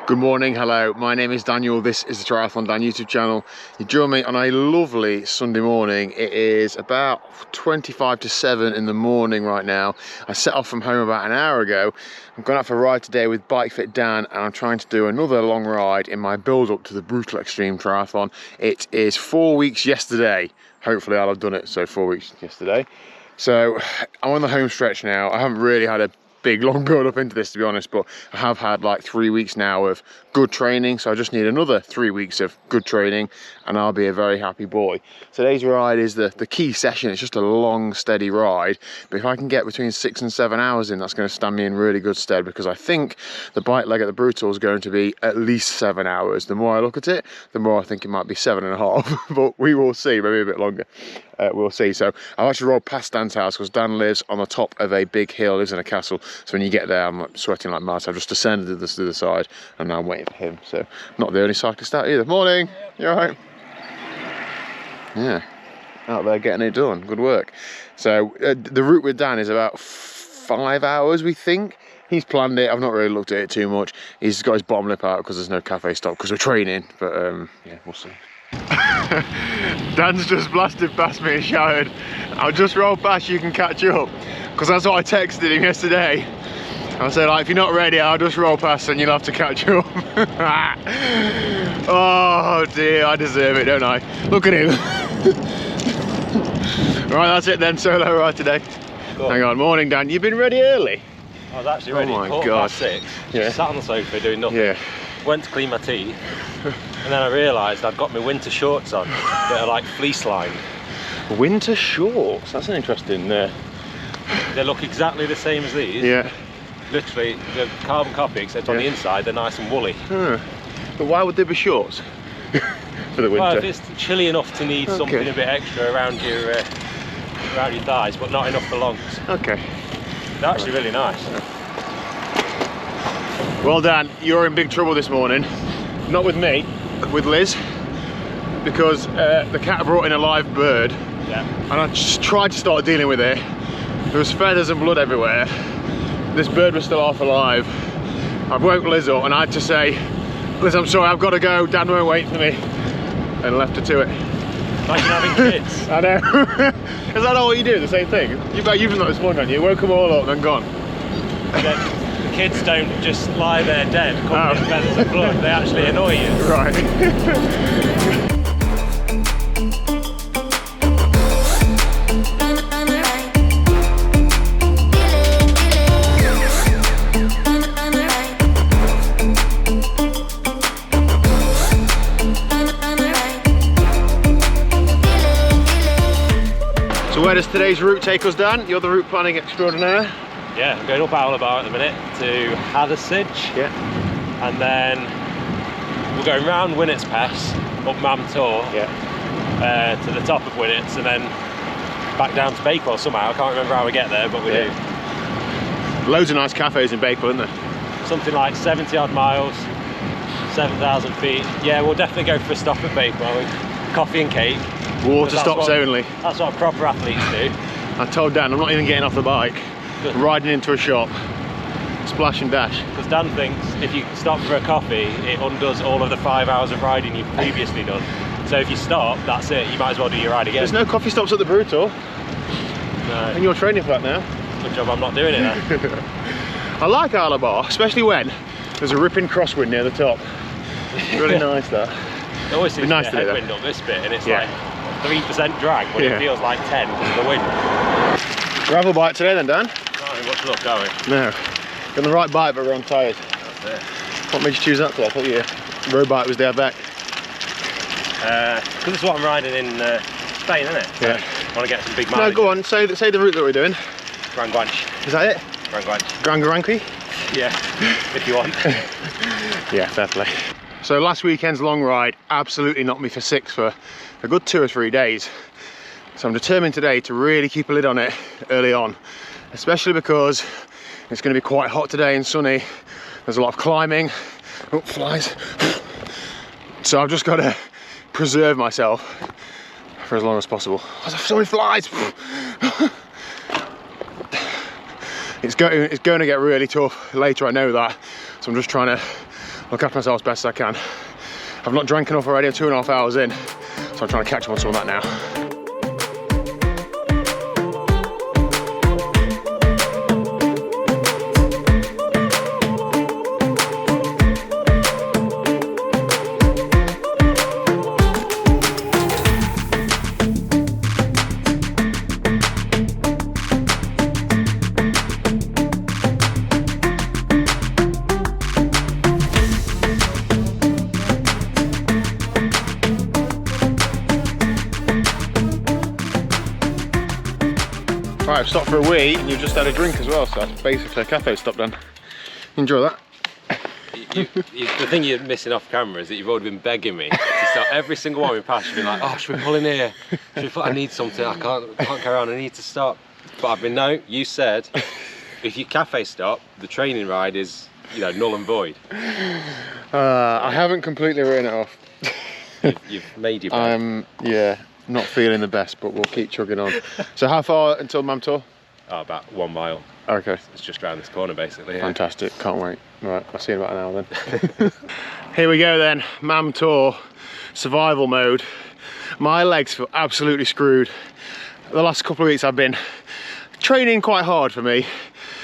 Good morning, hello, my name is Daniel, this is the TriathlonDan YouTube channel. You join me on a lovely Sunday morning. It is about 25 to 7 in the morning right now. I set off from home about an hour ago. I'm going out for a ride today with Bike Fit Dan, and I'm trying to do another long ride in my build up to the Brutal Extreme Triathlon. It is 4 weeks yesterday. Hopefully I'll have done it, so 4 weeks yesterday. So I'm on the home stretch now. I haven't really had a big long build up into this, to be honest, but I have had like 3 weeks now of good training, so I just need another 3 weeks of good training and I'll be a very happy boy. Today's ride is the key session. It's just a long steady ride, but if I can get between 6 and 7 hours in, that's going to stand me in really good stead, because I think the bike leg at the Brutal is going to be at least 7 hours. The more I look at it, the more I think it might be 7.5, but we will see, maybe a bit longer. We'll see. So I've actually rolled past Dan's house because Dan lives on the top of a big hill, lives in a castle. So when you get there, I'm like sweating like mad. So I've just descended to the side and now I'm waiting for him. So not the only cyclist out either. Morning, you all right? Yeah, out there getting it done. Good work. So the route with Dan is about 5 hours, we think. He's planned it. I've not really looked at it too much. He's got his bottom lip out because there's no cafe stop because we're training. But yeah, we'll see. Dan's just blasted past me and shouted, "I'll just roll past, you can catch up," because that's what I texted him yesterday. I said, like, if you're not ready, I'll just roll past and you'll have to catch up. Oh dear, I deserve it, don't I? Look at him. Right, that's it then, solo ride today. Cool. Hang on, morning Dan, you've been ready early? I was actually ready. Oh my God. 6. Yeah. Sat on the sofa doing nothing. Yeah. Went to clean my teeth, and then I realised I'd got my winter shorts on that are like fleece lined. Winter shorts, that's an interesting. They look exactly the same as these. Yeah. Literally the carbon copy, except on the inside they're nice and woolly. Huh. But why would they be shorts for the winter? Well, if it's chilly enough to need something a bit extra around your thighs, but not enough for lungs. Okay. They're actually really nice. Well Dan, you're in big trouble this morning. Not with me, with Liz, because the cat brought in a live bird. Yeah. And I just tried to start dealing with it. There was feathers and blood everywhere. This bird was still half alive. I woke Liz up and I had to say, "Liz, I'm sorry, I've got to go, Dan won't wait for me," and left her to it. Like you're having kids. I know. Is that not what you do, the same thing? You've done that this morning, haven't you? Woke them all up and then gone. The kids don't just lie there dead, covered in feathers and blood, they actually annoy you. Right. So where does today's route take us, Dan? You're the route planning extraordinaire. Yeah, I'm going up Owler at the minute to Hathersage. Yeah. And then we're going round Winnett's Pass, up Mam Tor, to the top of Winnett's, and then back down to Bakewell somehow. I can't remember how we get there, but we do. Loads of nice cafes in Bakewell, isn't there? Something like 70 odd miles, 7,000 feet. Yeah, we'll definitely go for a stop at Bakewell with coffee and cake. Water stops only. That's what proper athletes do. I told Dan I'm not even getting off the bike. Good. Riding into a shop, splash and dash. Because Dan thinks if you stop for a coffee, it undoes all of the 5 hours of riding you've previously done. So if you stop, that's it. You might as well do your ride again. There's no coffee stops at the Brutal. No. And you're training for that now. Good job I'm not doing it then. I like Owler, especially when there's a ripping crosswind near the top. It's really nice that. It always seems nice to be a headwind up this bit, and it's like 3% drag, but it feels like 10 because of the wind. Gravel bike today then, Dan? Not much luck going. No. Got the right bike, but we're on tyres. That's it. What made you choose that today? I thought your road bike was the back. Because it's what I'm riding in Spain, isn't it? Yeah. I want to get some big mileage. No, go on. Say the route that we're doing. Gran Guanche. Is that it? Gran Guanche. Gran Guanche? Yeah, if you want. Yeah, fair play. So last weekend's long ride absolutely knocked me for 6 for a good 2 or 3 days. So I'm determined today to really keep a lid on it early on, especially because it's going to be quite hot today and sunny. There's a lot of climbing. Oh, flies. So I've just got to preserve myself for as long as possible. Oh, there's so many flies. It's going to get really tough later, I know that. So I'm just trying to look after myself as best as I can. I've not drank enough already, I'm 2.5 hours in, so I'm trying to catch up on some of that now. Right, I've stopped for a wee and you've just had a drink as well, so that's basically a cafe stop then. Enjoy that. The thing you're missing off camera is that you've already been begging me to stop. Every single one we pass, you've been like, oh, should we pull in here? I need something, I can't carry on, I need to stop. But I've been, no, you said, if you cafe stop, the training ride is, you know, null and void. I haven't completely written it off. You've made your bed. Yeah. Not feeling the best, but we'll keep chugging on. So how far until Mam Tor? Oh, about 1 mile. Okay. It's just around this corner, basically. Yeah. Fantastic, can't wait. Right, I'll see you in about an hour then. Here we go then, Mam Tor, survival mode. My legs feel absolutely screwed. The last couple of weeks I've been training quite hard for me,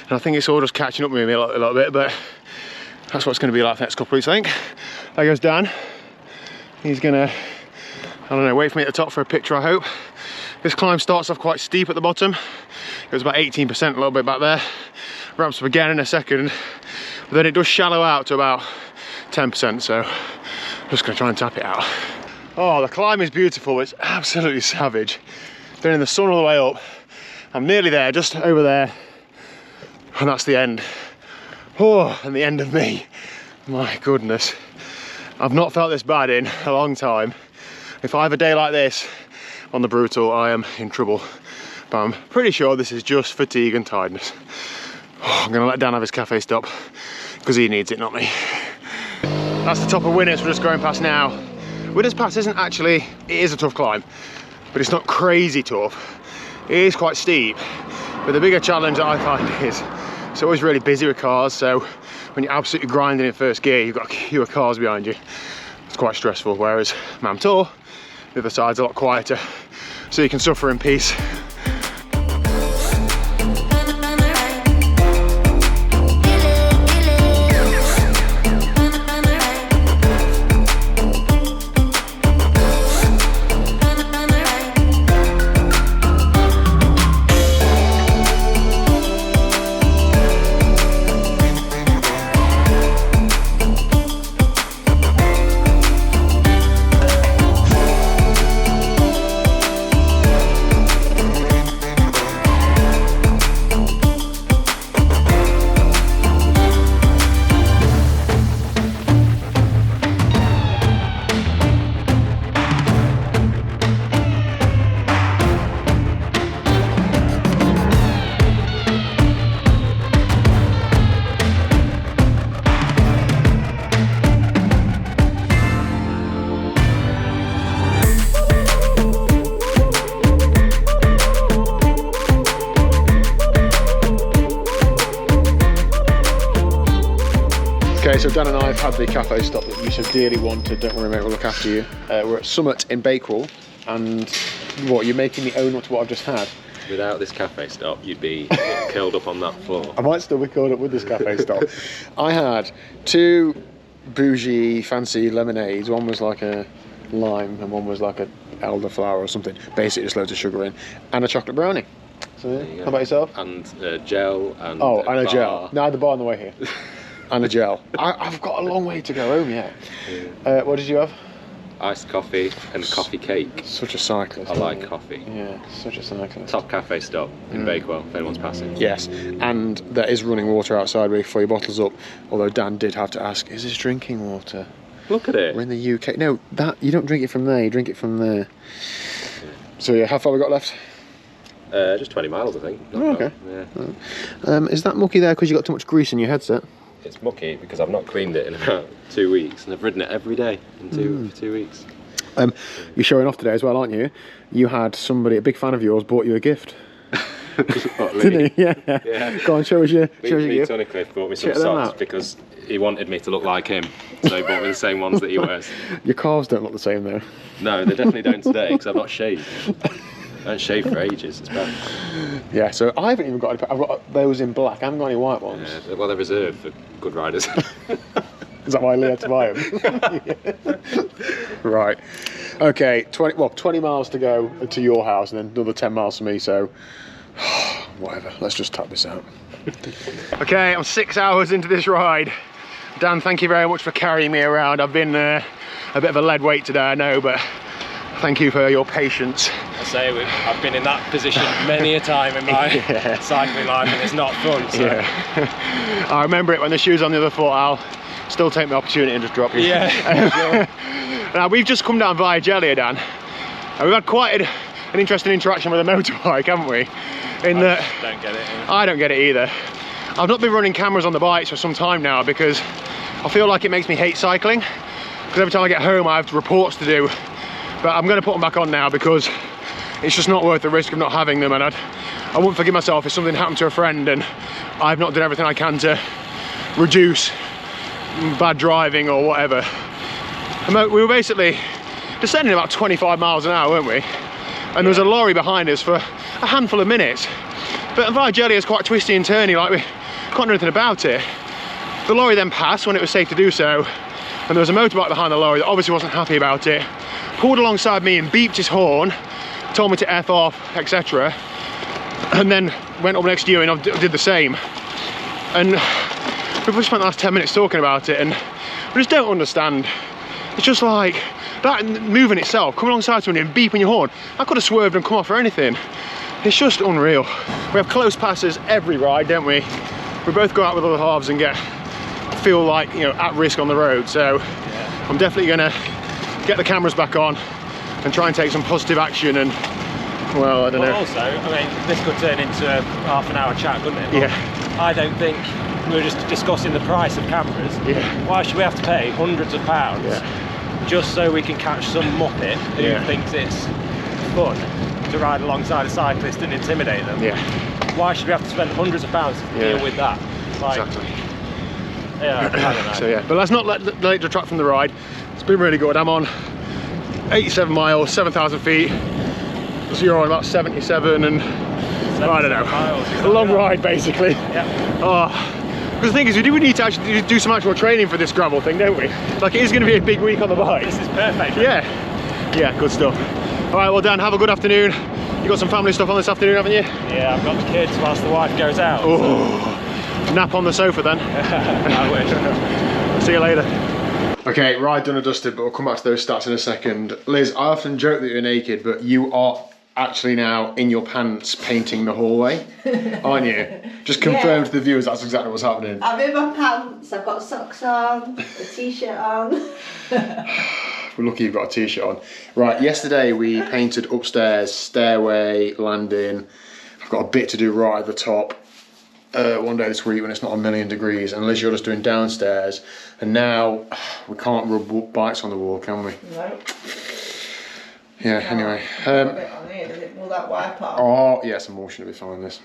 and I think it's all just catching up with me a little bit, but that's what it's going to be like the next couple of weeks, I think. There goes Dan. He's gonna, I don't know, wait for me at the top for a picture, I hope. This climb starts off quite steep at the bottom. It was about 18%, a little bit back there. Ramps up again in a second, but then it does shallow out to about 10%, so I'm just gonna try and tap it out. Oh, the climb is beautiful, it's absolutely savage. Been in the sun all the way up. I'm nearly there, just over there, and that's the end. Oh, and the end of me. My goodness. I've not felt this bad in a long time. If I have a day like this on the brutal, I am in trouble. But I'm pretty sure this is just fatigue and tiredness. Oh, I'm gonna let Dan have his cafe stop because he needs it, not me. That's the top of Winners we're just going past now. Winners Pass isn't actually, it is a tough climb, but it's not crazy tough. It is quite steep, but the bigger challenge that I find is it's always really busy with cars, so when you're absolutely grinding in first gear, you've got a queue of cars behind you. It's quite stressful, whereas Mam Tor, the other side's a lot quieter, so you can suffer in peace. Okay, so Dan and I have had the cafe stop that you so dearly wanted. Don't worry, mate, we'll look after you. We're at Summit in Bakewell, and what, you're making me own up to what I've just had? Without this cafe stop, you'd be curled up on that floor. I might still be curled up with this cafe stop. I had 2 bougie, fancy lemonades. One was like a lime, and one was like a elderflower or something. Basically, just loads of sugar in, and a chocolate brownie. So, yeah. How about yourself? And gel and and a gel. No, I had the bar on the way here. And a gel. I've got a long way to go home yet. Yeah. What did you have? Iced coffee and coffee cake. Such a cyclist. I like coffee. Yeah, such a cyclist. Top cafe stop in Bakewell, if anyone's passing. Yes, and there is running water outside where you fill your bottles up, although Dan did have to ask, is this drinking water? Look at it. We're in the UK. No, that you don't drink it from there, you drink it from there. Yeah. So yeah, how far we got left? Just 20 miles, I think. Okay. Yeah. Is that mucky there because you got too much grease in your headset? It's mucky because I've not cleaned it in about 2 weeks, and I've ridden it every day for 2 weeks. You're showing off today as well, aren't you? You had somebody, a big fan of yours, bought you a gift. Didn't he? Yeah. Go on, show us your gear. Tunnicliffe bought me some socks because he wanted me to look like him, so he bought me the same ones that he wears. Your calves don't look the same though. No, they definitely don't today because I've not shaved. I haven't shaved for ages, it's bad. Yeah, so I haven't even got any, I've got those in black, I haven't got any white ones. Yeah, well, they're reserved for good riders. Is that why Lee had to buy them? Right. Okay, 20 miles to go to your house and then another 10 miles for me, so whatever, let's just tap this out. Okay, I'm 6 hours into this ride. Dan, thank you very much for carrying me around. I've been a bit of a lead weight today, I know, but thank you for your patience. I say, I've been in that position many a time in my cycling life and it's not fun. So. Yeah. I remember it when the shoe's on the other foot, I'll still take the opportunity and just drop you. Yeah, sure. Now, we've just come down via Jelly, Dan. And we've had quite an interesting interaction with a motorbike, haven't we? I don't get it. I don't get it either. I've not been running cameras on the bikes for some time now because I feel like it makes me hate cycling. Because every time I get home I have reports to do. But I'm going to put them back on now because it's just not worth the risk of not having them, and I wouldn't forgive myself if something happened to a friend and I've not done everything I can to reduce bad driving or whatever. And we were basically descending about 25 miles an hour, weren't we? And there was a lorry behind us for a handful of minutes. But via Jelly is quite twisty and turny, like we can't do anything about it. The lorry then passed when it was safe to do so, and there was a motorbike behind the lorry that obviously wasn't happy about it, pulled alongside me and beeped his horn, told me to F off, etc. And then went up next to you and I did the same. And we've spent the last 10 minutes talking about it and we just don't understand. It's just like, that moving itself, coming alongside someone and beeping your horn, I could have swerved and come off or anything. It's just unreal. We have close passes every ride, don't we? We both go out with other halves and feel like, you know, at risk on the road. So yeah. I'm definitely gonna get the cameras back on and try and take some positive action and, well, I don't know. Also, I mean, this could turn into a half an hour chat, couldn't it? Yeah. I don't think, we were just discussing the price of cameras. Yeah. Why should we have to pay hundreds of pounds just so we can catch some muppet who thinks it's fun to ride alongside a cyclist and intimidate them? Yeah. Why should we have to spend hundreds of pounds to deal with that? Like, exactly. Yeah, I don't know. So yeah, but let's not let it detract from the ride. It's been really good. I'm on 87 miles, 7,000 feet. So you're on about 77 and I don't know. Miles, a long ride basically. Yeah. Oh, because the thing is, we need to actually do some actual training for this gravel thing, don't we? Like, it is going to be a big week on the bike. This is perfect. Right? Yeah, good stuff. All right, well, Dan, have a good afternoon. You got some family stuff on this afternoon, haven't you? Yeah, I've got the kids whilst the wife goes out. Oh, so. Nap on the sofa then. I wish. See you later. Okay, ride done and dusted, but we'll come back to those stats in a second. Liz, I often joke that you're naked, but you are actually now in your pants painting the hallway, aren't you? Just confirm to the viewers that's exactly what's happening. I'm in my pants, I've got socks on, a t-shirt on. We're lucky you've got a t-shirt on. Right, yesterday we painted upstairs, stairway, landing. I've got a bit to do right at the top. One day this week when it's not a million degrees, and Liz, you're just doing downstairs, and now we can't rub bikes on the wall, can we? No. Yeah, anyway. Will that wipe off? Oh, yes, emulsion will be fine, this.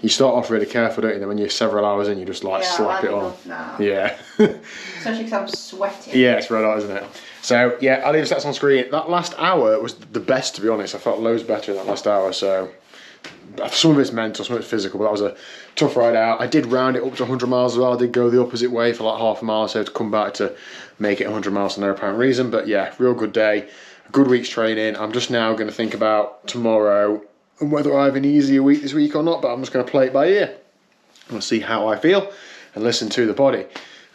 You start off really careful, don't you? Then when you're several hours in, you just like slap it on. Now. Yeah. Especially because I'm sweating. Yeah, it's red hot, isn't it? So, yeah, I'll leave the stats on screen. That last hour was the best, to be honest. I felt loads better in that last hour, so... Some of it's mental, some of it's physical, but that was a tough ride out. I did round it up to 100 miles as well. I did go the opposite way for like half a mile, so I had to come back to make it 100 miles for no apparent reason. But yeah, real good day, a good week's training. I'm just now going to think about tomorrow and whether I have an easier week this week or not, but I'm just going to play it by ear. I'm going to see how I feel and listen to the body.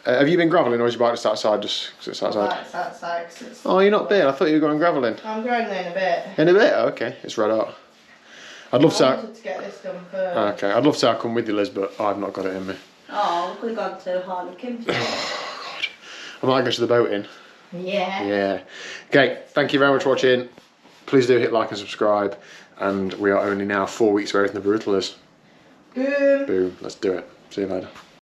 Have you been gravelling, or is your bike just outside? Just because it's outside? It's outside. It's Oh, you're not been? I thought you were going gravelling. I'm going in a bit. In a bit? Oh, okay, it's red hot. I'd love to. I wanted to get this done first. Okay, I'd love to say I'll come with you, Liz, but I've not got it in me. Oh, we could have gone to Harley Kim's. Oh, God. I might go to the boating. Yeah. Yeah. Okay, thank you very much for watching. Please do hit like and subscribe. And we are only now 4 weeks away from the Brutal is. Boom. Boom. Let's do it. See you later.